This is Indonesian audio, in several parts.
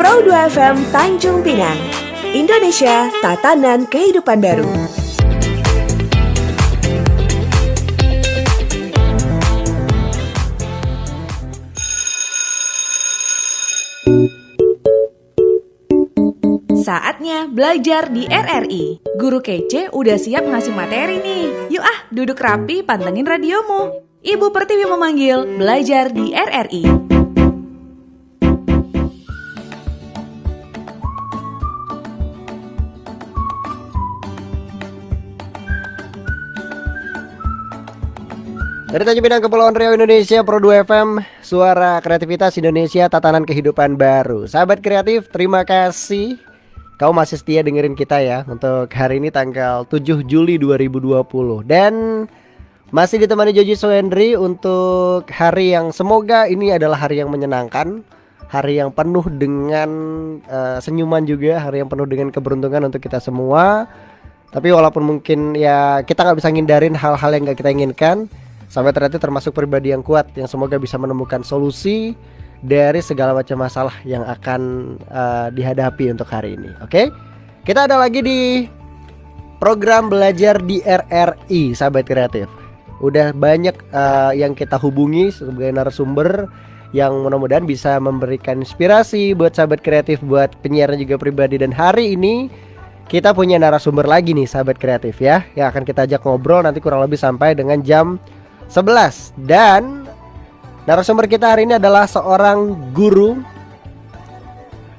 Pro 2 FM Tanjung Pinang. Indonesia, tatanan kehidupan baru. Saatnya belajar di RRI. Guru kece udah siap ngasih materi nih. Yuk duduk rapi, pantengin radiomu. Ibu Pertiwi memanggil belajar di RRI. Dari Tanjung Pinang Kepulauan Riau, Indonesia, Pro 2 FM, suara kreativitas Indonesia, tatanan kehidupan baru. Sahabat kreatif, terima kasih kau masih setia dengerin kita ya. Untuk hari ini tanggal 7 Juli 2020. Dan masih ditemani Joji Soendri untuk hari yang semoga ini adalah hari yang menyenangkan, hari yang penuh dengan senyuman juga, hari yang penuh dengan keberuntungan untuk kita semua. Tapi walaupun mungkin ya kita gak bisa ngindarin hal-hal yang gak kita inginkan, sampai ternyata termasuk pribadi yang kuat yang semoga bisa menemukan solusi dari segala macam masalah yang akan dihadapi untuk hari ini. Oke? Kita ada lagi di program belajar di RRI, sahabat kreatif. Udah banyak yang kita hubungi sebagai narasumber yang mudah-mudahan bisa memberikan inspirasi buat sahabat kreatif, buat penyiar dan juga pribadi. Dan hari ini kita punya narasumber lagi nih, sahabat kreatif ya, yang akan kita ajak ngobrol nanti kurang lebih sampai dengan jam 11. Dan narasumber kita hari ini adalah seorang guru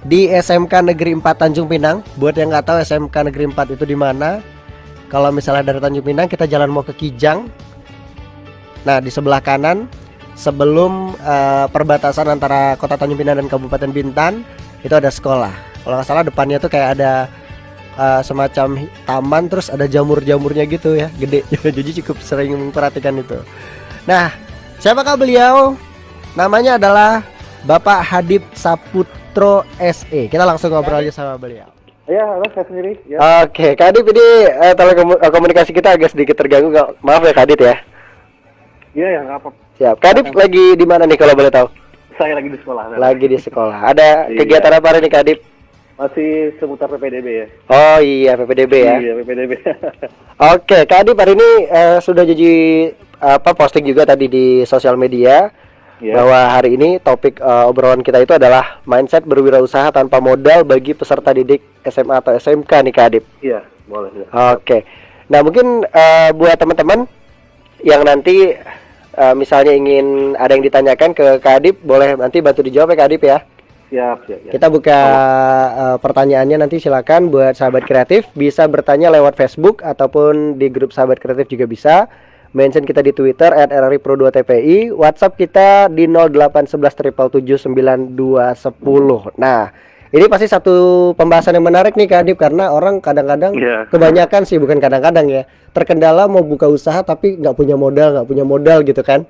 di SMK Negeri 4 Tanjung Pinang. Buat yang nggak tahu SMK Negeri 4 itu di mana, kalau misalnya dari Tanjung Pinang kita jalan mau ke Kijang. Nah, di sebelah kanan sebelum perbatasan antara Kota Tanjung Pinang dan Kabupaten Bintan itu ada sekolah. Kalau nggak salah depannya tuh kayak ada semacam taman, terus ada jamur-jamurnya gitu ya, gede. Jadi cukup sering memperhatikan itu. Nah, siapakah beliau? Namanya adalah Bapak Hadib Saputro SE. Kita langsung ngobrol aja sama beliau. Ya, halo, saya sendiri ya. Oke, Kak Hadib, ini telekomunikasi kita agak sedikit terganggu. Maaf ya Kak Hadib ya. Iya, ya, nggak apa-apa. Siap. Kak Hadib lagi di mana nih kalau boleh tahu? Saya lagi di sekolah. Lagi di sekolah. Ada kegiatan apa hari ini Kak Hadib? Masih seputar PPDB ya. Oh iya, PPDB ya. Iya, PPDB. Oke, Kak Hadib hari ini sudah jadi posting juga tadi di sosial media bahwa hari ini topik obrolan kita itu adalah mindset berwirausaha tanpa modal bagi peserta didik SMA atau SMK nih Kak Hadib. Iya, boleh ya. Oke. Nah, mungkin buat teman-teman yang nanti misalnya ingin ada yang ditanyakan ke Kak Hadib, boleh nanti bantu dijawab ya Kak Hadib ya. Siap. Kita buka pertanyaannya, nanti silakan buat sahabat kreatif bisa bertanya lewat Facebook ataupun di grup sahabat kreatif juga bisa. Mention kita di Twitter @rripro2tpi, WhatsApp kita di 0811779210. Nah, ini pasti satu pembahasan yang menarik nih Kak Adib, karena orang kadang-kadang kebanyakan sih, bukan kadang-kadang ya, terkendala mau buka usaha tapi nggak punya modal gitu kan.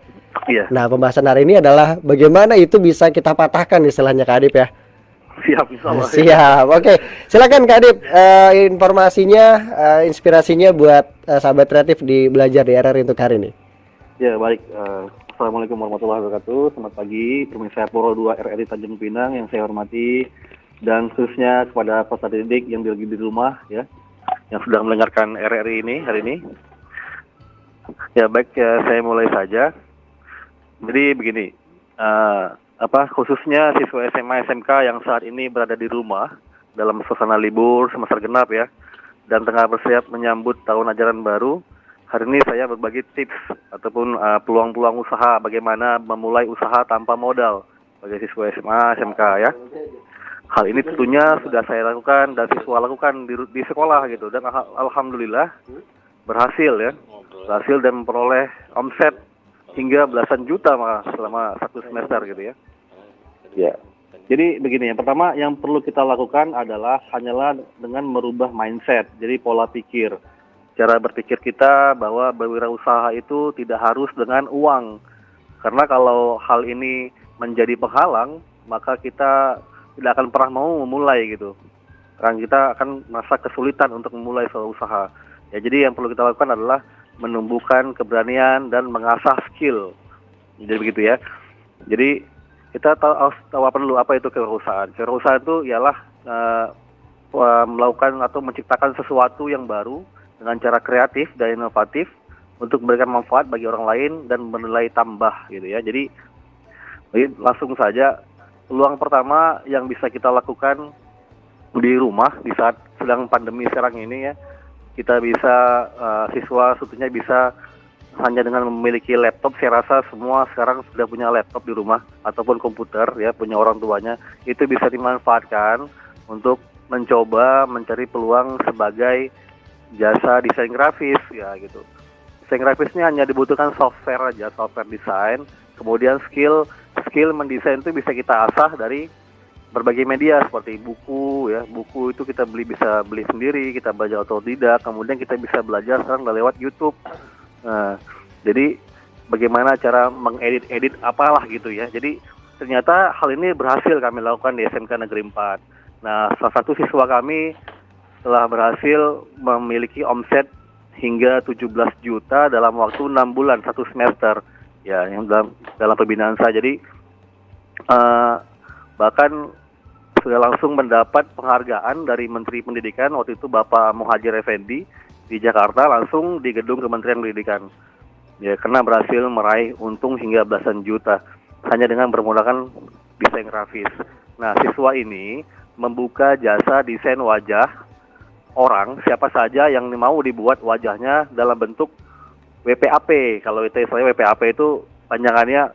Iya. Nah, pembahasan hari ini adalah bagaimana itu bisa kita patahkan istilahnya Kak Adib ya. Siap, insyaallah. Siap. Oke, silakan Kak Adib, informasinya, inspirasinya buat sahabat kreatif di belajar di RRI untuk hari ini. Ya, baik. Assalamualaikum warahmatullahi wabarakatuh. Selamat pagi, pemirsa Pro 2 RRI Tanjung Pinang yang saya hormati, dan khususnya kepada peserta didik yang lagi di rumah ya, yang sudah mendengarkan RRI ini hari ini. Ya, baik, saya mulai saja. Jadi begini, khususnya siswa SMA SMK yang saat ini berada di rumah dalam suasana libur semester genap ya, dan tengah bersiap menyambut tahun ajaran baru. Hari ini saya berbagi tips ataupun peluang-peluang usaha, bagaimana memulai usaha tanpa modal bagi siswa SMA SMK ya. Hal ini tentunya sudah saya lakukan dan siswa lakukan di sekolah gitu, dan alhamdulillah berhasil dan memperoleh omset hingga belasan juta selama satu semester gitu ya. Ya. Jadi begini, yang pertama yang perlu kita lakukan adalah hanyalah dengan merubah mindset. Jadi pola pikir, cara berpikir kita bahwa berwirausaha itu tidak harus dengan uang. Karena kalau hal ini menjadi penghalang, maka kita tidak akan pernah mau memulai gitu. Karena kita akan merasa kesulitan untuk memulai sebuah usaha. Ya, jadi yang perlu kita lakukan adalah menumbuhkan keberanian dan mengasah skill. Jadi begitu ya. Jadi kita harus tahu apa dulu apa itu kewirausahaan. Kewirausahaan itu ialah melakukan atau menciptakan sesuatu yang baru dengan cara kreatif dan inovatif untuk memberikan manfaat bagi orang lain dan bernilai tambah gitu ya. Jadi langsung saja, peluang pertama yang bisa kita lakukan di rumah di saat sedang pandemi sekarang ini ya, kita bisa siswa sebetulnya bisa hanya dengan memiliki laptop. Saya rasa semua sekarang sudah punya laptop di rumah ataupun komputer ya, punya orang tuanya, itu bisa dimanfaatkan untuk mencoba mencari peluang sebagai jasa desain grafis ya gitu. Desain grafis ini hanya dibutuhkan software aja, software desain. Kemudian skill mendesain itu bisa kita asah dari berbagai media seperti buku ya. Buku itu kita bisa beli sendiri, kita baca otodidak, kemudian kita bisa belajar sekarang lewat YouTube. Nah, jadi bagaimana cara mengedit apalah gitu ya. Jadi ternyata hal ini berhasil kami lakukan di SMK Negeri 4. Nah, salah satu siswa kami telah berhasil memiliki omset hingga 17 juta dalam waktu 6 bulan, 1 semester. Ya, yang dalam pembinaan saya. Jadi bahkan sudah langsung mendapat penghargaan dari Menteri Pendidikan waktu itu Bapak Muhadjir Effendi di Jakarta, langsung di gedung Kementerian Pendidikan. Ya, karena berhasil meraih untung hingga belasan juta hanya dengan bermodalkan desain grafis. Nah, siswa ini membuka jasa desain wajah orang, siapa saja yang mau dibuat wajahnya dalam bentuk WPAP. Kalau itu istilahnya WPAP itu panjangannya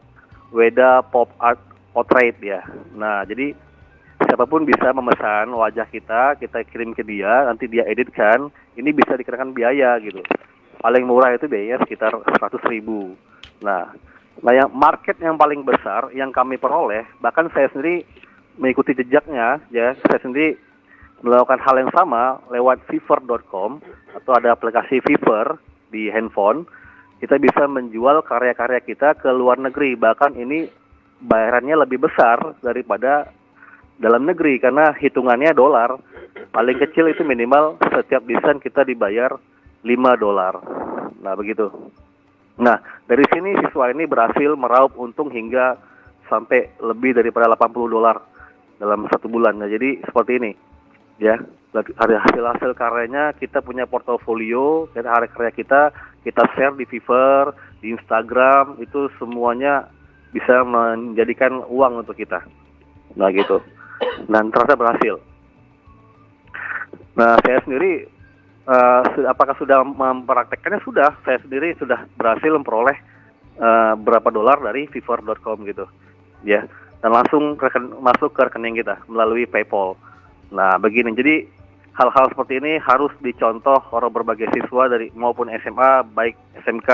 Weda Pop Art Portrait ya. Nah, jadi siapapun bisa memesan wajah kita kirim ke dia, nanti dia editkan. Ini bisa dikenakan biaya gitu. Paling murah itu biayanya sekitar 100.000. Nah, yang market yang paling besar yang kami peroleh, bahkan saya sendiri mengikuti jejaknya ya, saya sendiri melakukan hal yang sama lewat fiverr.com atau ada aplikasi Fiverr di handphone. Kita bisa menjual karya-karya kita ke luar negeri, bahkan ini bayarannya lebih besar daripada dalam negeri karena hitungannya dolar. Paling kecil itu minimal setiap desain kita dibayar $5. Nah, begitu. Nah, dari sini siswa ini berhasil meraup untung hingga sampai lebih daripada $80 dalam 1 bulan. Nah, jadi seperti ini. Ya, hasil karyanya kita punya portofolio, karya kita share di Fiverr, di Instagram, itu semuanya bisa menjadikan uang untuk kita. Nah, gitu. Dan ternyata berhasil. Nah, saya sendiri apakah sudah mempraktekkannya? Sudah. Saya sendiri sudah berhasil memperoleh berapa dolar dari fiverr.com gitu. Ya, dan langsung masuk ke rekening kita melalui PayPal. Nah, begini. Jadi hal-hal seperti ini harus dicontoh oleh berbagai siswa dari maupun SMA, baik SMK,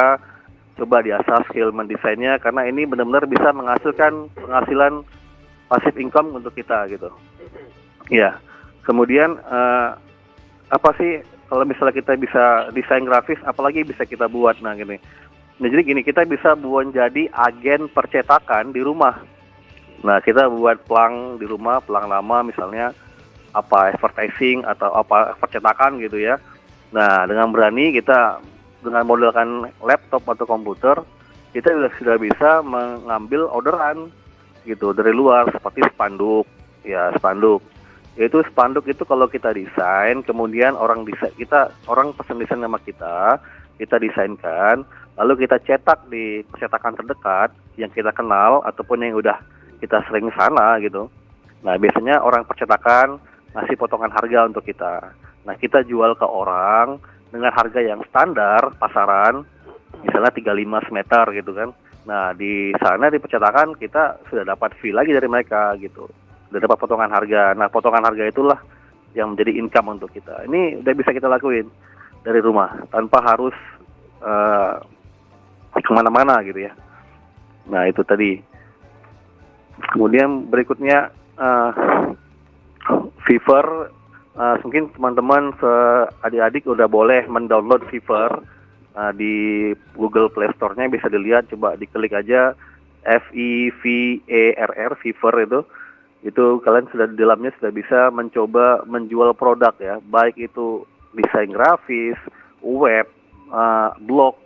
coba diasah skill mendesainnya karena ini benar-benar bisa menghasilkan penghasilan passive income untuk kita gitu. Ya. Kemudian apa sih kalau misalnya kita bisa desain grafis, apalagi bisa kita buat gini. Nah, jadi gini, kita bisa buat jadi agen percetakan di rumah. Nah, kita buat pelang di rumah, pelang lama misalnya advertising atau percetakan gitu ya. Nah, dengan berani kita dengan modalkan laptop atau komputer, kita sudah bisa mengambil orderan gitu dari luar seperti spanduk. Ya, spanduk. Yaitu spanduk itu kalau kita desain, kemudian orang pesan desain nama kita desainkan, lalu kita cetak di percetakan terdekat yang kita kenal ataupun yang udah kita sering sana gitu. Nah, biasanya orang percetakan ngasih potongan harga untuk kita. Nah, kita jual ke orang dengan harga yang standar pasaran, misalnya 35 semeter gitu kan. Nah, di sana di percetakan kita sudah dapat fee lagi dari mereka gitu. Sudah dapat potongan harga. Nah, potongan harga itulah yang menjadi income untuk kita. Ini udah bisa kita lakuin dari rumah tanpa harus kemana-mana gitu ya. Nah, itu tadi. Kemudian berikutnya Fiverr, mungkin teman-teman adik-adik udah boleh mendownload Fiverr di Google Play Store-nya, bisa dilihat, coba diklik aja Fiverr, Fiverr itu kalian sudah di dalamnya sudah bisa mencoba menjual produk ya, baik itu desain grafis, web, blog,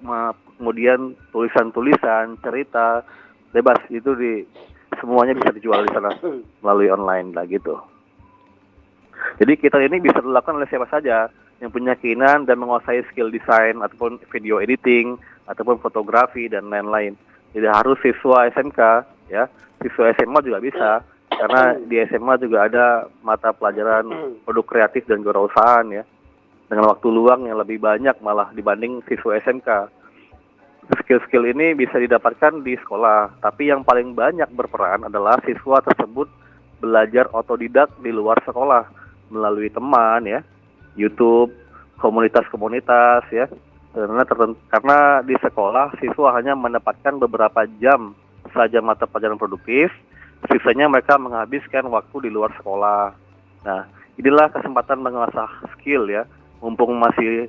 kemudian tulisan-tulisan, cerita, bebas itu semuanya bisa dijual di sana melalui online lah gitu. Jadi kita ini bisa dilakukan oleh siapa saja yang punya keinginan dan menguasai skill desain ataupun video editing ataupun fotografi dan lain-lain. Tidak harus siswa SMK ya, siswa SMA juga bisa karena di SMA juga ada mata pelajaran produk kreatif dan kewirausahaan ya. Dengan waktu luang yang lebih banyak malah dibanding siswa SMK. Skill-skill ini bisa didapatkan di sekolah, tapi yang paling banyak berperan adalah siswa tersebut belajar otodidak di luar sekolah melalui teman ya, YouTube, komunitas-komunitas ya. Karena di sekolah siswa hanya mendapatkan beberapa jam saja mata pelajaran produktif, sisanya mereka menghabiskan waktu di luar sekolah. Nah, inilah kesempatan mengasah skill ya. Mumpung masih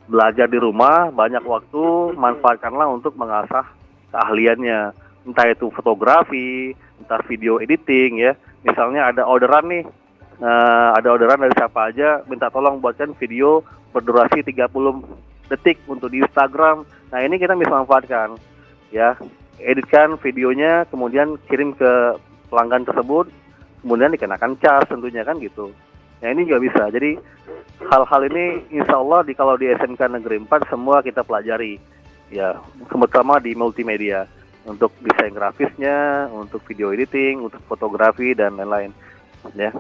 belajar di rumah, banyak waktu, manfaatkanlah untuk mengasah keahliannya. Entah itu fotografi, entah video editing ya. Misalnya ada orderan nih, ada orderan dari siapa aja, minta tolong buatkan video berdurasi 30 detik untuk di Instagram. Nah ini kita bisa manfaatkan ya. Editkan videonya, kemudian kirim ke pelanggan tersebut, kemudian dikenakan cas tentunya kan gitu. Nah ini juga bisa. Jadi hal-hal ini insya Allah kalau di SMK Negeri 4 semua kita pelajari ya, terutama di multimedia untuk desain grafisnya, untuk video editing, untuk fotografi dan lain-lain ya.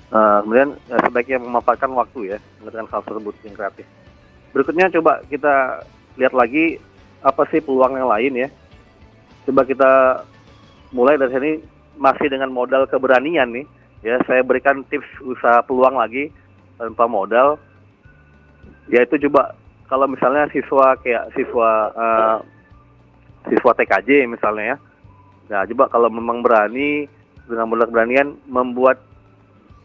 Kemudian sebaiknya memanfaatkan waktu ya dengan hal tersebut yang kreatif. Berikutnya coba kita lihat lagi apa sih peluang yang lain ya. Coba kita mulai dari sini masih dengan modal keberanian nih. Ya, saya berikan tips usaha peluang lagi tanpa modal. Yaitu coba kalau misalnya siswa TKJ misalnya ya. Nah, coba kalau memang berani dengan modal keberanian membuat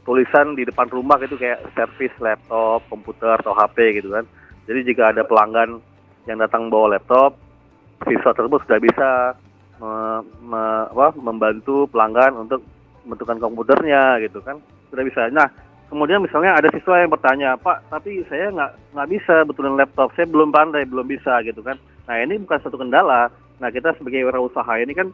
tulisan di depan rumah gitu kayak servis laptop, komputer atau HP gitu kan. Jadi jika ada pelanggan yang datang bawa laptop, siswa tersebut sudah bisa membantu pelanggan untuk membentukkan komputernya gitu kan, sudah bisa. Nah kemudian misalnya ada siswa yang bertanya, Pak tapi saya nggak bisa betulin laptop, saya belum pandai, belum bisa gitu kan. Nah ini bukan suatu kendala. Nah kita sebagai wirausaha ini kan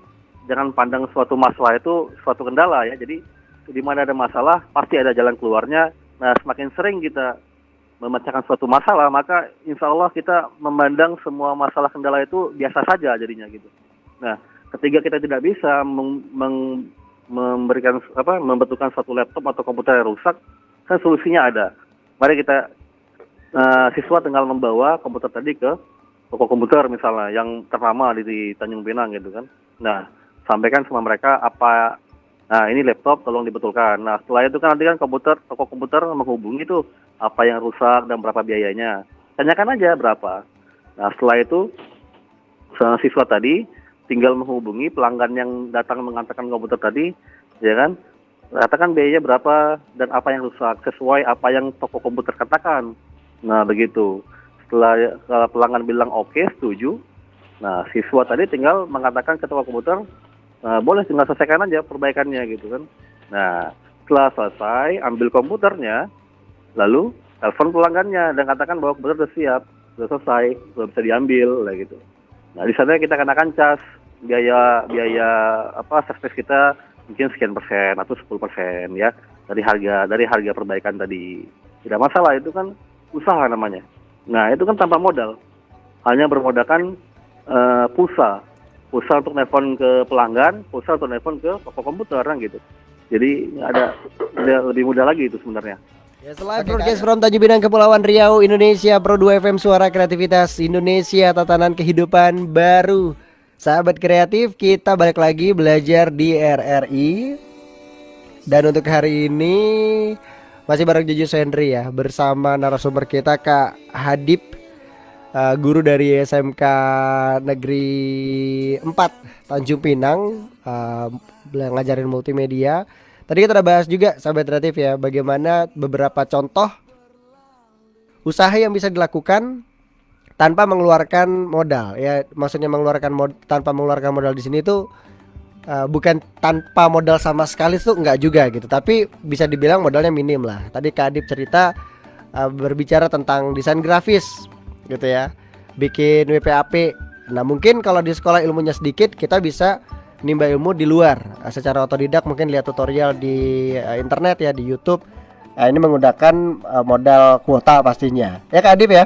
jangan pandang suatu masalah itu suatu kendala ya. Jadi di mana ada masalah pasti ada jalan keluarnya. Nah semakin sering kita memecahkan suatu masalah, maka insya Allah kita memandang semua masalah kendala itu biasa saja jadinya gitu. Nah ketika kita tidak bisa membentukkan suatu laptop atau komputer yang rusak, kan solusinya ada. Mari kita siswa tinggal membawa komputer tadi ke toko komputer misalnya yang ternama di Tanjung Pinang gitu kan. Nah sampaikan sama mereka apa, nah ini laptop tolong dibetulkan. Nah setelah itu kan nanti kan toko komputer menghubungi tuh apa yang rusak dan berapa biayanya. Tanyakan aja berapa. Nah setelah itu siswa tadi tinggal menghubungi pelanggan yang datang mengantarkan komputer tadi, ya kan? Katakan biayanya berapa dan apa yang rusak sesuai apa yang toko komputer katakan. Nah begitu. Setelah kalau pelanggan bilang oke, setuju, nah siswa tadi tinggal mengatakan ke toko komputer, boleh tinggal selesaikan aja perbaikannya gitu kan. Nah setelah selesai, ambil komputernya, lalu telepon pelanggannya dan katakan bahwa komputer sudah siap, sudah selesai, sudah bisa diambil, lah gitu. Nah di sana kita kenakan cas, biaya servis kita mungkin sekian persen atau 10% ya dari harga perbaikan tadi. Tidak masalah, itu kan usaha namanya. Nah itu kan tanpa modal, hanya bermodalkan pulsa untuk nelpon ke pelanggan, pulsa untuk nelpon ke toko komputer kan gitu. Jadi ada lebih mudah lagi itu sebenarnya. Yes, live broadcast from Tanjung Pinang, Kepulauan Riau, Indonesia, Pro 2 FM, suara kreativitas Indonesia, tatanan kehidupan baru. Sahabat kreatif, kita balik lagi belajar di RRI. Dan untuk hari ini masih bareng Jujus Henry ya, bersama narasumber kita Kak Hadip, guru dari SMK Negeri 4 Tanjung Pinang, ngajarin multimedia. Tadi kita udah bahas juga sahabat kreatif ya, bagaimana beberapa contoh usaha yang bisa dilakukan tanpa mengeluarkan modal ya. Maksudnya tanpa mengeluarkan modal di sini tuh bukan tanpa modal sama sekali tuh enggak juga gitu, tapi bisa dibilang modalnya minim lah. Tadi Kak Adip cerita berbicara tentang desain grafis gitu ya, bikin WPAP. Nah mungkin kalau di sekolah ilmunya sedikit, kita bisa nimba ilmu di luar secara otodidak, mungkin lihat tutorial di internet ya, di YouTube. Ini menggunakan modal kuota pastinya. Ya Kak Adip ya.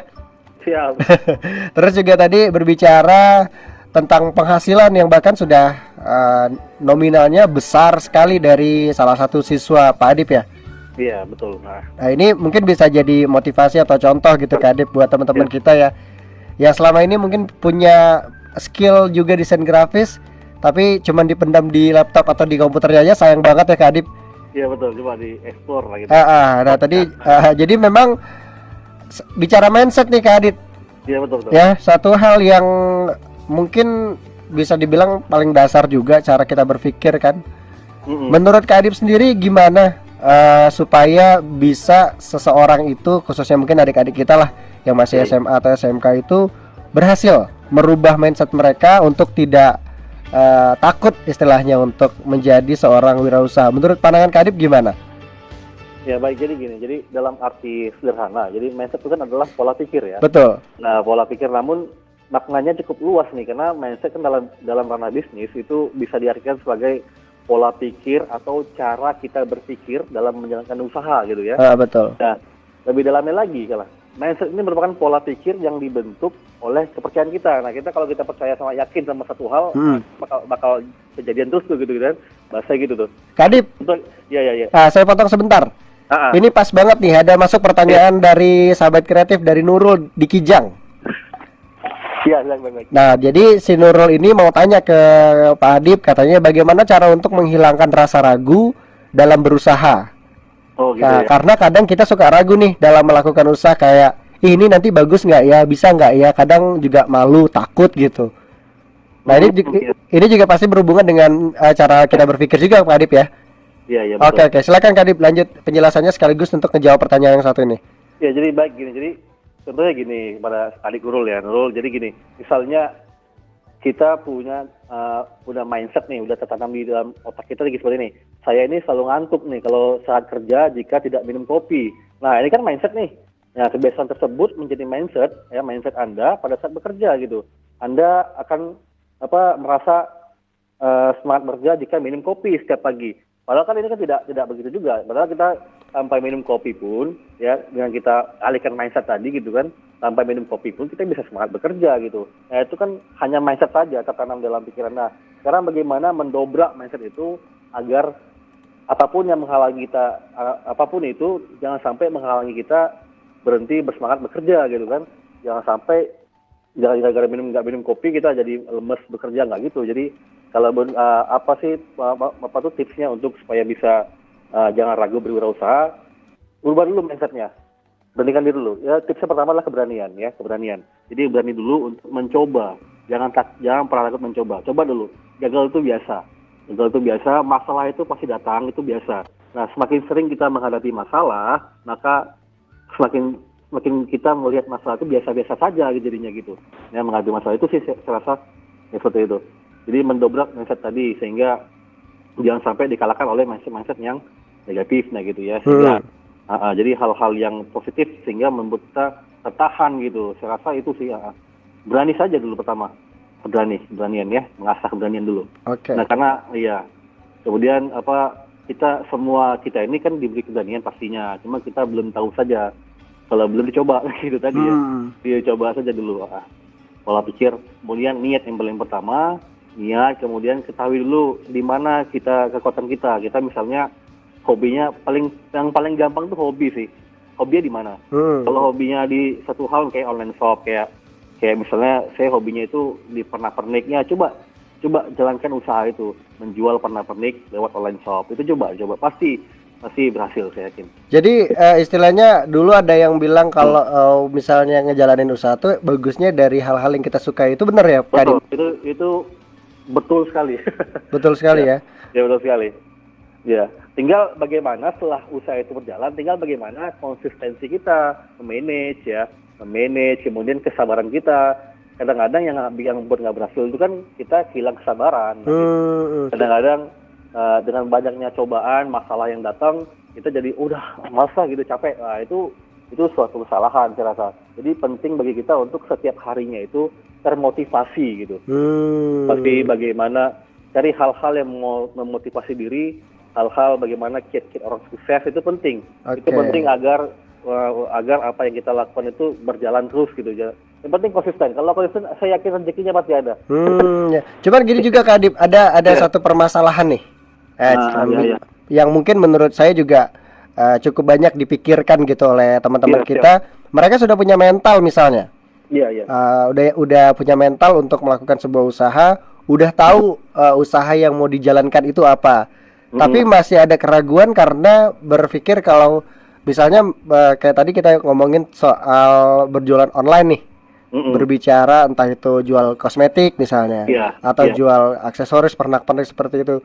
Siap. Terus juga tadi berbicara tentang penghasilan yang bahkan sudah nominalnya besar sekali dari salah satu siswa Pak Adip ya. Iya, betul. Nah, ini mungkin bisa jadi motivasi atau contoh gitu Kak Adip buat teman-teman kita ya, yang selama ini mungkin punya skill juga desain grafis, tapi cuman dipendam di laptop atau di komputernya aja. Sayang banget ya Kak Adip. Iya betul, coba di-explore lah gitu. Nah tadi jadi memang bicara mindset nih Kak Adip. Iya betul. Ya, satu hal yang mungkin bisa dibilang paling dasar juga cara kita berpikir kan. Menurut Kak Adip sendiri gimana supaya bisa seseorang itu, khususnya mungkin adik-adik kita lah yang masih SMA atau SMK itu, berhasil merubah mindset mereka untuk tidak takut istilahnya untuk menjadi seorang wirausaha. Menurut pandangan Kak Adip gimana? Ya baik, jadi gini, jadi dalam arti sederhana, jadi mindset itu kan adalah pola pikir ya. Betul. Nah, pola pikir, namun maknanya cukup luas nih, karena mindset kan dalam ranah bisnis itu bisa diartikan sebagai pola pikir atau cara kita berpikir dalam menjalankan usaha gitu ya. Betul. Nah, lebih dalamnya lagi mindset ini merupakan pola pikir yang dibentuk oleh kepercayaan kita. Nah, kalau kita percaya sama, yakin sama satu hal, bakal kejadian terus tuh gitu kan. Bahasa gitu tuh. Kak Adip. Iya. Saya potong sebentar. Ini pas banget nih, ada masuk pertanyaan dari sahabat kreatif dari Nurul di Kijang. Iya, baik. Nah, jadi si Nurul ini mau tanya ke Pak Adip, katanya bagaimana cara untuk menghilangkan rasa ragu dalam berusaha. Oh, gitu Nah, ya. karena kadang kita suka ragu nih dalam melakukan usaha, kayak ini nanti bagus nggak ya, bisa nggak ya, kadang juga malu, takut gitu. Nah, ini juga pasti berhubungan dengan cara kita berpikir juga Pak Adip ya. Iya, betul. Oke, silakan Kak Adip lanjut penjelasannya sekaligus untuk menjawab pertanyaan yang satu ini. Ya, jadi baik gini. Jadi contohnya gini pada adik Nurul ya, Nurul. Jadi gini, misalnya kita punya mindset nih, udah tertanam di dalam otak kita seperti ini. Saya ini selalu ngantuk nih kalau saat kerja jika tidak minum kopi. Nah, ini kan mindset nih. Nah, kebiasaan tersebut menjadi mindset Anda pada saat bekerja gitu. Anda akan merasa semangat bekerja jika minum kopi setiap pagi. Padahal kan ini kan tidak begitu juga. Padahal kita sampai minum kopi pun ya, dengan kita alihkan mindset tadi gitu kan, sampai minum kopi pun kita bisa semangat bekerja gitu. Nah, itu kan hanya mindset saja tertanam dalam pikiran. Nah, sekarang bagaimana mendobrak mindset itu agar apapun yang menghalangi kita, apapun itu jangan sampai menghalangi kita berhenti bersemangat bekerja gitu kan. Jangan sampai gara-gara nggak minum kopi kita jadi lemes bekerja, nggak gitu. Jadi kalau apa tuh tipsnya untuk supaya bisa jangan ragu berwirausaha, ubah dulu mindsetnya, beranikan diri dulu. Ya, tipsnya pertama adalah keberanian. Jadi berani dulu untuk mencoba, jangan pernah takut mencoba. Coba dulu. Gagal itu biasa, masalah itu pasti datang, itu biasa. Nah, semakin sering kita menghadapi masalah, maka semakin kita melihat masalah itu biasa-biasa saja jadinya gitu. Ya, menghadapi masalah itu sih saya rasa ya seperti itu. Jadi mendobrak mindset tadi sehingga jangan sampai dikalahkan oleh mindset yang negatif, nah gitu ya. Sehingga jadi hal-hal yang positif sehingga membuat kita tertahan gitu. Saya rasa itu sih berani saja dulu pertama. Keberanian ya, mengasah keberanian dulu. Oke. Nah, karena kemudian kita ini kan diberi keberanian pastinya. Cuma kita belum tahu saja kalau belum dicoba gitu tadi ya. Dicoba saja dulu. Pola pikir, kemudian niat yang paling pertama. Kemudian ketahui dulu di mana kekuatan kita. Kita misalnya hobinya yang paling gampang tuh hobi sih. Hobinya di mana? Kalau hobinya di satu hal kayak online shop, kayak misalnya saya hobinya itu di pernak-perniknya, coba jalankan usaha itu, menjual pernak-pernik lewat online shop. Itu coba pasti berhasil, saya yakin. Jadi istilahnya dulu ada yang bilang kalau misalnya ngejalanin usaha tuh bagusnya dari hal-hal yang kita suka, itu benar ya Pak Adip? Betul, itu betul sekali. Betul sekali ya. Ya, betul sekali. Ya, tinggal bagaimana setelah usaha itu berjalan, tinggal bagaimana konsistensi kita memanage, kemudian kesabaran kita. Kadang-kadang yang membuat nggak berhasil itu kan kita hilang kesabaran. Kadang-kadang dengan banyaknya cobaan, masalah yang datang, kita jadi udah masa gitu, capek. Nah, itu suatu kesalahan saya rasa. Jadi penting bagi kita untuk setiap harinya itu termotivasi gitu. Pasti bagaimana cari hal-hal yang mau memotivasi diri, hal-hal bagaimana kiat-kiat orang sukses itu penting. Itu penting agar apa yang kita lakukan itu berjalan terus gitu ya. Yang penting konsisten. Kalau konsisten, saya yakin rezekinya pasti ada. Ya. Cuman gini juga Kak Adip, ada satu permasalahan nih, yang mungkin menurut saya juga cukup banyak dipikirkan gitu oleh teman-teman kita. Mereka sudah punya mental misalnya. Udah punya mental untuk melakukan sebuah usaha, udah tahu usaha yang mau dijalankan itu apa. Tapi masih ada keraguan karena berpikir kalau misalnya kayak tadi kita ngomongin soal berjualan online nih. Berbicara entah itu jual kosmetik misalnya, atau jual aksesoris pernak-pernik seperti itu.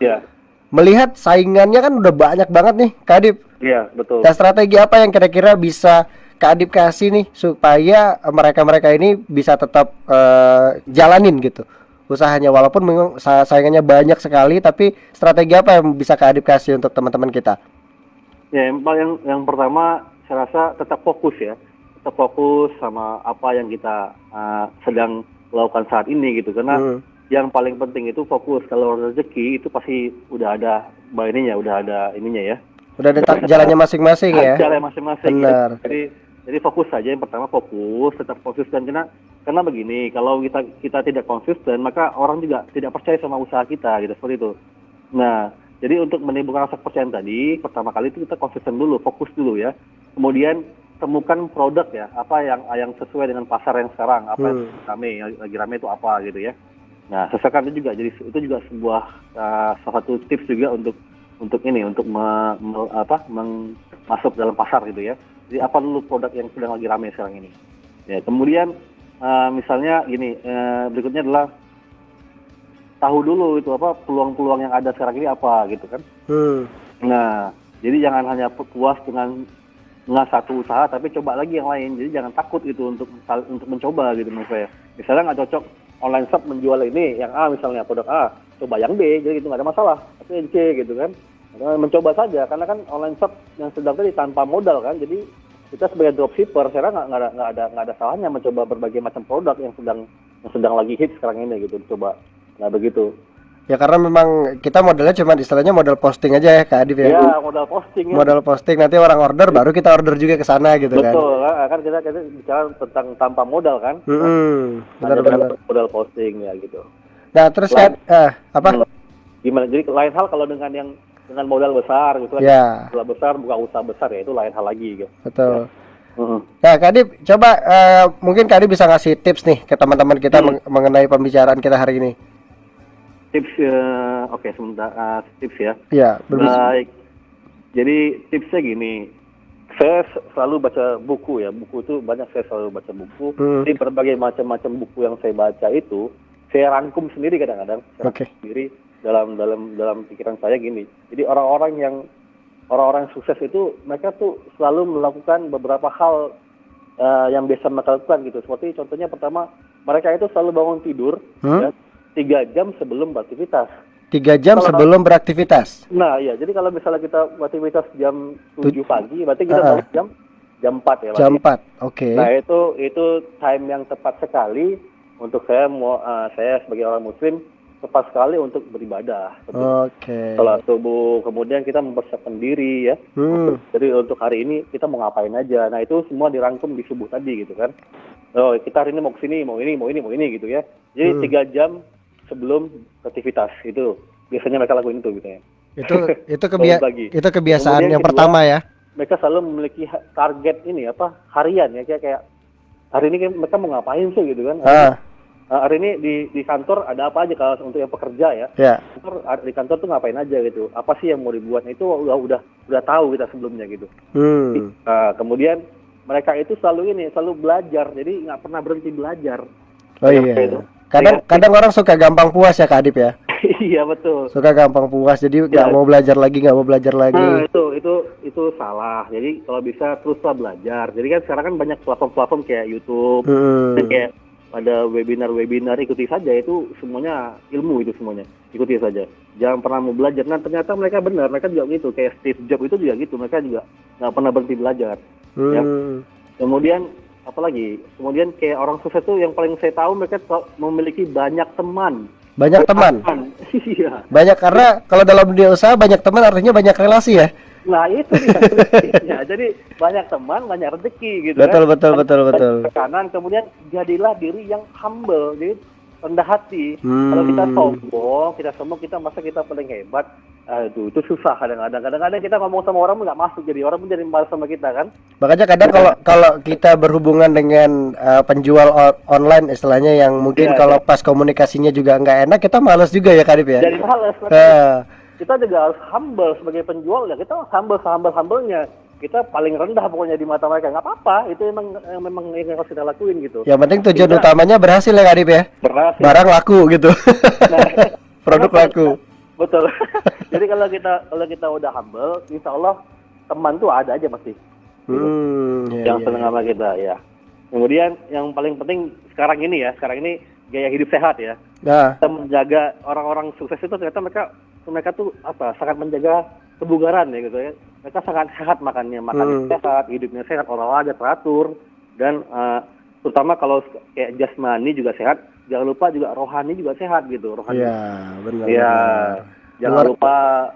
Melihat saingannya kan udah banyak banget nih Kak Adip. Iya, betul. Dan strategi apa yang kira-kira bisa Kak Adip kasih nih supaya mereka-mereka ini bisa tetap jalanin gitu usahanya, walaupun memang saingannya banyak sekali, tapi strategi apa yang bisa Kak Adip kasih untuk teman-teman kita? Ya, yang pertama saya rasa tetap fokus ya. Tetap fokus sama apa yang kita sedang lakukan saat ini gitu, karena yang paling penting itu fokus. Kalau rezeki itu pasti udah ada udah ada ininya ya. Udah ada jalannya masing-masing ya. Jalannya masing-masing. Benar. Jadi fokus saja. Yang pertama fokus, tetap konsisten, karena begini, kalau kita tidak konsisten maka orang juga tidak percaya sama usaha kita gitu, seperti itu. Nah, jadi untuk menimbulkan rasa kepercayaan tadi, pertama kali itu kita konsisten dulu, fokus dulu ya. Kemudian temukan produk ya, apa yang sesuai dengan pasar yang sekarang, apa yang lagi rame itu apa gitu ya. Nah, sesuaikan itu juga, jadi itu juga sebuah salah satu tips juga untuk masuk dalam pasar gitu ya. Jadi apa dulu produk yang sedang lagi rame sekarang ini. Ya, kemudian misalnya gini, berikutnya adalah tahu dulu itu apa peluang-peluang yang ada sekarang ini apa gitu kan. Nah, jadi jangan hanya puas dengan satu usaha, tapi coba lagi yang lain. Jadi jangan takut gitu untuk mencoba gitu menurut saya. Misalnya nggak cocok online shop menjual ini yang A misalnya, produk A, coba yang B, jadi itu nggak ada masalah. Tapi yang C gitu kan, mencoba saja, karena kan online shop yang sedang tadi tanpa modal kan. Jadi kita sebagai dropshipper, saya rasa nggak ada salahnya mencoba berbagai macam produk yang sedang lagi hits sekarang ini gitu, coba. Nah begitu. Ya karena memang kita modalnya cuma istilahnya modal posting aja ya Kak Adip ya. Iya, modal posting. Modal posting, nanti orang order baru kita order juga ke sana gitu. Betul, kan kita bicara tentang tanpa modal kan. Benar-benar modal posting ya gitu. Nah, terus kan apa? Gimana? Jadi lain hal kalau dengan modal besar gitu kan. Ya. Modal besar buka usaha besar ya, itu lain hal lagi gitu. Betul. Ya. Nah, Kak Adip, coba mungkin Kak Adip bisa ngasih tips nih ke teman-teman kita mengenai pembicaraan kita hari ini. Tips, oke, sebentar, tips ya. Iya, baik. Jadi tipsnya gini, saya selalu baca buku ya. Buku itu banyak, saya selalu baca buku. Jadi berbagai macam buku yang saya baca itu saya rangkum sendiri kadang-kadang. Sendiri dalam pikiran saya gini. Jadi orang-orang yang sukses itu mereka tuh selalu melakukan beberapa hal yang biasa mereka lakukan gitu. Seperti contohnya pertama, mereka itu selalu bangun tidur ya, 3 jam sebelum beraktivitas. 3 jam sebelum beraktivitas. Nah, iya. Jadi kalau misalnya kita beraktivitas jam 7 pagi, berarti kita bangun jam 4 ya. Jam 4. Oke. Nah, itu time yang tepat sekali untuk saya sebagai orang muslim, tepat sekali untuk beribadah. Salat subuh, kemudian kita mempersiapkan diri ya. Jadi untuk hari ini kita mau ngapain aja. Nah, itu semua dirangkum di subuh tadi gitu kan. Oh, kita hari ini mau kesini, mau ini gitu ya. Jadi 3 jam sebelum aktivitas itu biasanya mereka lakuin itu gitu ya. Itu kebiasaan yang pertama ya. Mereka selalu memiliki target ini apa harian ya, kayak hari ini mereka mau ngapain sih gitu kan. Hari ini di kantor ada apa aja kalau untuk yang pekerja ya. Di kantor tuh ngapain aja gitu. Apa sih yang mau dibuat, itu udah tahu kita sebelumnya gitu. Kemudian mereka itu selalu belajar, jadi nggak pernah berhenti belajar. Oh iya. Itu. Kadang orang suka gampang puas ya Kak Adip ya. Iya betul. Suka gampang puas, jadi nggak mau belajar lagi. Nah, itu salah. Jadi kalau bisa teruslah belajar. Jadi kan sekarang kan banyak platform kayak YouTube, kayak ada webinar, ikuti saja, itu semuanya ilmu, itu semuanya ikuti saja. Jangan pernah mau belajar. Nah ternyata mereka benar, mereka juga gitu. Kayak Steve Jobs itu juga gitu, mereka juga nggak pernah berhenti belajar. Ya. Kemudian apalagi, kemudian kayak orang sukses itu yang paling saya tahu, mereka memiliki banyak teman. Banyak teman. Iya. Banyak karena kalau dalam dunia usaha banyak teman artinya banyak relasi ya. Nah itu dia. Ya, jadi banyak teman, banyak rezeki gitu Betul, kan. betul, betul, betul. Tekanan, kemudian jadilah diri yang humble, jadi rendah hati. Kalau kita sombong, kita masa kita paling hebat. Aduh, itu susah kadang-kadang. Kadang-kadang kita ngomong sama orang nggak masuk, jadi orang pun jadi malas sama kita kan. Makanya kadang kalau kita berhubungan dengan penjual online istilahnya yang mungkin Iya, kalau pas komunikasinya juga nggak enak, kita malas juga ya Kadip ya. Jadi malas. Kita juga harus humble sebagai penjual ya. Kita humble-nya. Kita paling rendah pokoknya di mata mereka. Nggak apa-apa, itu memang yang harus kita lakuin gitu. Yang penting tujuan utamanya berhasil ya Kadip ya. Berhasil. Barang laku gitu. Nah, Produk laku. Betul. Jadi kalau kita udah humble, insya Allah teman tuh ada aja pasti. Yang senang sama kita ya. Kemudian yang paling penting sekarang ini gaya hidup sehat ya. Nah, Kita menjaga orang-orang sukses itu ternyata mereka tuh sangat menjaga kebugaran ya gitu ya. Mereka sangat sehat makannya sehat, hidupnya sehat, olahraga teratur dan terutama kalau kayak jasmani juga sehat, jangan lupa juga rohani juga sehat gitu. Rohani. iya, benar. Ya, jangan lupa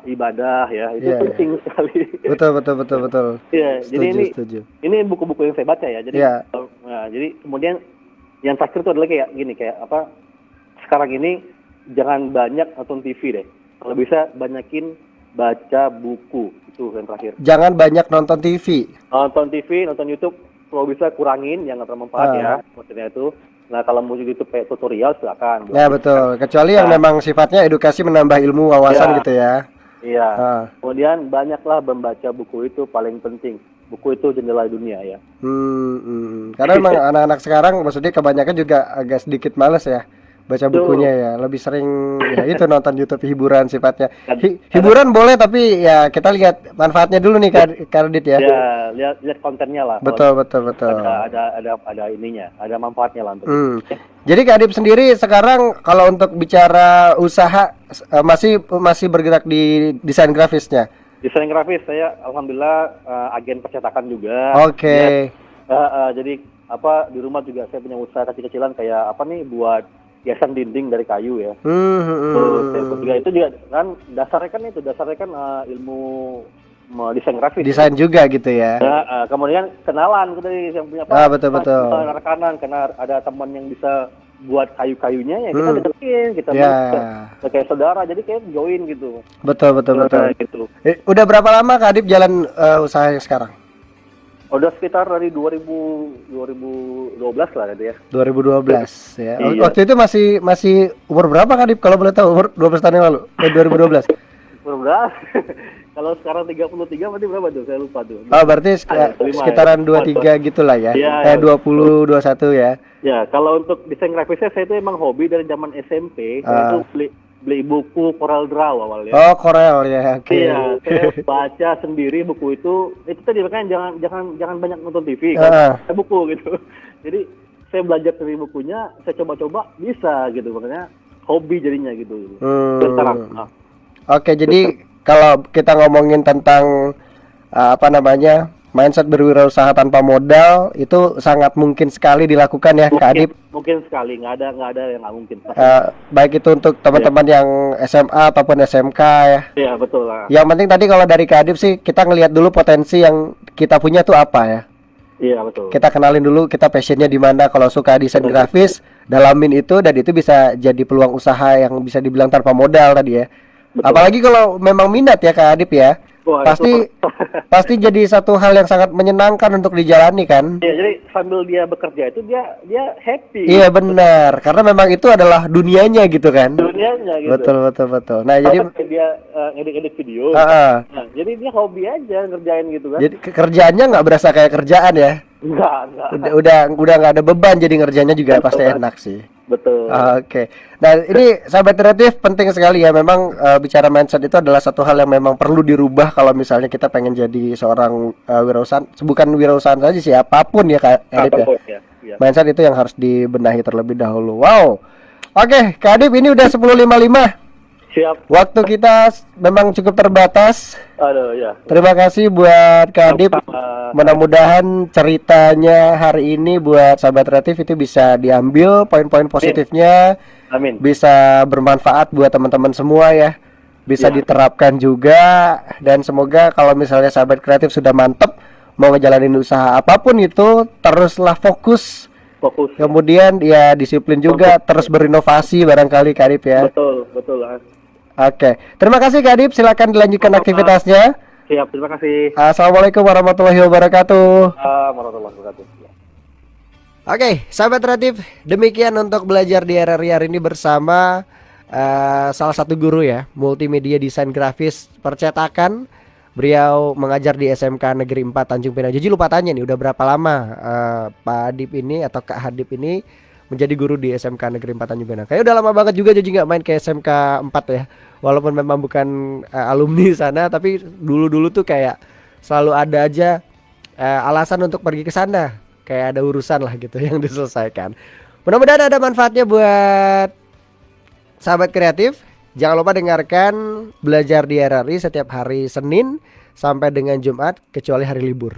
ibadah ya, itu penting sekali. Betul. Iya, jadi setuju. ini buku-buku yang saya baca ya. Jadi jadi kemudian yang terakhir itu adalah kayak gini, kayak apa? Sekarang ini jangan banyak nonton TV deh. Kalau bisa banyakin baca buku, itu yang terakhir. Jangan banyak nonton TV. Nonton TV, nonton YouTube, kalau bisa kurangin yang nggak bermanfaat ya, maksudnya itu. Nah, kalau mau YouTube kayak tutorial silakan. Ya betul, kecuali yang memang sifatnya edukasi menambah ilmu wawasan gitu ya. Iya. Kemudian banyaklah membaca buku, itu paling penting. Buku itu jendela dunia ya. Karena memang anak-anak sekarang maksudnya kebanyakan juga agak sedikit males ya baca bukunya ya, lebih sering ya itu nonton YouTube hiburan sifatnya. Hiburan boleh tapi ya kita lihat manfaatnya dulu nih Kadit ya. Ya, lihat kontennya lah. Betul. Ada ininya, ada manfaatnya lah untuk. Jadi Kadit sendiri sekarang kalau untuk bicara usaha masih bergerak di desain grafisnya. Desain grafis saya alhamdulillah agen percetakan juga. Oke. Jadi di rumah juga saya punya usaha kecil-kecilan kayak buat hiasan dinding dari kayu ya. Itu juga kan dasarnya kan ilmu desain grafis. Desain juga gitu ya. Kemudian kenalan kita yang punya betul. rekanan karena ada teman yang bisa buat kayu-kayunya ya kita deketin, kita kayak saudara, jadi kayak join gitu. Betul. Gitu. Udah berapa lama Kadip jalan usahanya sekarang? Udah sekitar dari 2012 lah tadi ya. 2012 ya. Iya. Waktu itu masih umur berapa Kadip kalau boleh tahu? Umur 12 tahun yang lalu. 2012. Umur berapa? Kalau sekarang 33 berarti berapa tuh? Saya lupa tuh. Berarti sekitaran 23 gitulah ya. Kayak 20 21 ya. Ya, kalau untuk desain grafisnya saya itu emang hobi dari zaman SMP. Saya itu beli buku Corel Draw awalnya. Oh, Corel ya. Oke. Iya, saya baca sendiri buku itu tadi makanya jangan banyak nonton TV kan. Buku gitu. Jadi saya belajar dari bukunya, saya coba-coba bisa gitu, makanya hobi jadinya gitu. Sekarang. Oke, jadi kalau kita ngomongin tentang mindset berwirausaha tanpa modal itu sangat mungkin sekali dilakukan ya Kadip. Mungkin sekali, nggak ada yang nggak mungkin. Baik itu untuk teman-teman yang SMA ataupun SMK ya. Iya betul lah. Yang penting tadi kalau dari Kadip sih kita ngelihat dulu potensi yang kita punya tuh apa ya. Iya betul. Kita kenalin dulu kita passionnya di mana. Kalau suka desain grafis, dalamin itu dan itu bisa jadi peluang usaha yang bisa dibilang tanpa modal tadi ya. Betul. Apalagi kalau memang minat ya Kadip ya. Wah, pasti jadi satu hal yang sangat menyenangkan untuk dijalani kan. Iya, jadi sambil dia bekerja itu dia happy. Iya benar, karena memang itu adalah dunianya gitu kan. Dunianya gitu. Betul. Nah, jadi dia edit video. Nah, jadi dia hobi aja ngerjain gitu kan. Jadi kerjaannya nggak berasa kayak kerjaan ya. Enggak. Udah nggak ada beban, jadi ngerjanya juga pasti enak sih. Betul. Oke. Nah, ini sahabat kreatif penting sekali ya. Memang bicara mindset itu adalah satu hal yang memang perlu dirubah kalau misalnya kita pengen jadi seorang wirausahaan. Bukan wirausahaan saja sih, apapun ya Kak Adip ya. Mindset itu yang harus dibenahi terlebih dahulu. Wow. Oke, Kak Adip ini udah 10.55. Siap. Waktu kita memang cukup terbatas. Aduh ya. Terima kasih buat Kak Adip. Mudah-mudahan ceritanya hari ini buat sahabat kreatif itu bisa diambil poin-poin positifnya. Amin. Bisa bermanfaat buat teman-teman semua ya. Bisa diterapkan juga. Dan semoga kalau misalnya sahabat kreatif sudah mantep mau ngejalanin usaha apapun itu, teruslah fokus. Kemudian ya disiplin juga, terus berinovasi barangkali Kak Adip ya. Betul. Oke, terima kasih Kak Adip, silakan dilanjutkan aktivitasnya. Siap, terima kasih. Assalamualaikum warahmatullahi wabarakatuh. Warahmatullahi wabarakatuh. Oke, sahabat kreatif, demikian untuk belajar di RRI hari ini bersama salah satu guru ya, multimedia desain grafis percetakan. Beliau mengajar di SMK Negeri 4 Tanjung Pinang. Jadi lupa tanya nih, udah berapa lama Pak Adip ini atau Kak Hadip ini menjadi guru di SMK Negeri 4 Tanjung Pinang? Kayaknya udah lama banget juga jadi nggak main ke SMK 4 ya. Walaupun memang bukan alumni sana, tapi dulu-dulu tuh kayak selalu ada aja alasan untuk pergi ke sana. Kayak ada urusan lah gitu yang diselesaikan. Mudah-mudahan ada manfaatnya buat sahabat kreatif. Jangan lupa dengarkan belajar di RRI setiap hari Senin sampai dengan Jumat kecuali hari libur.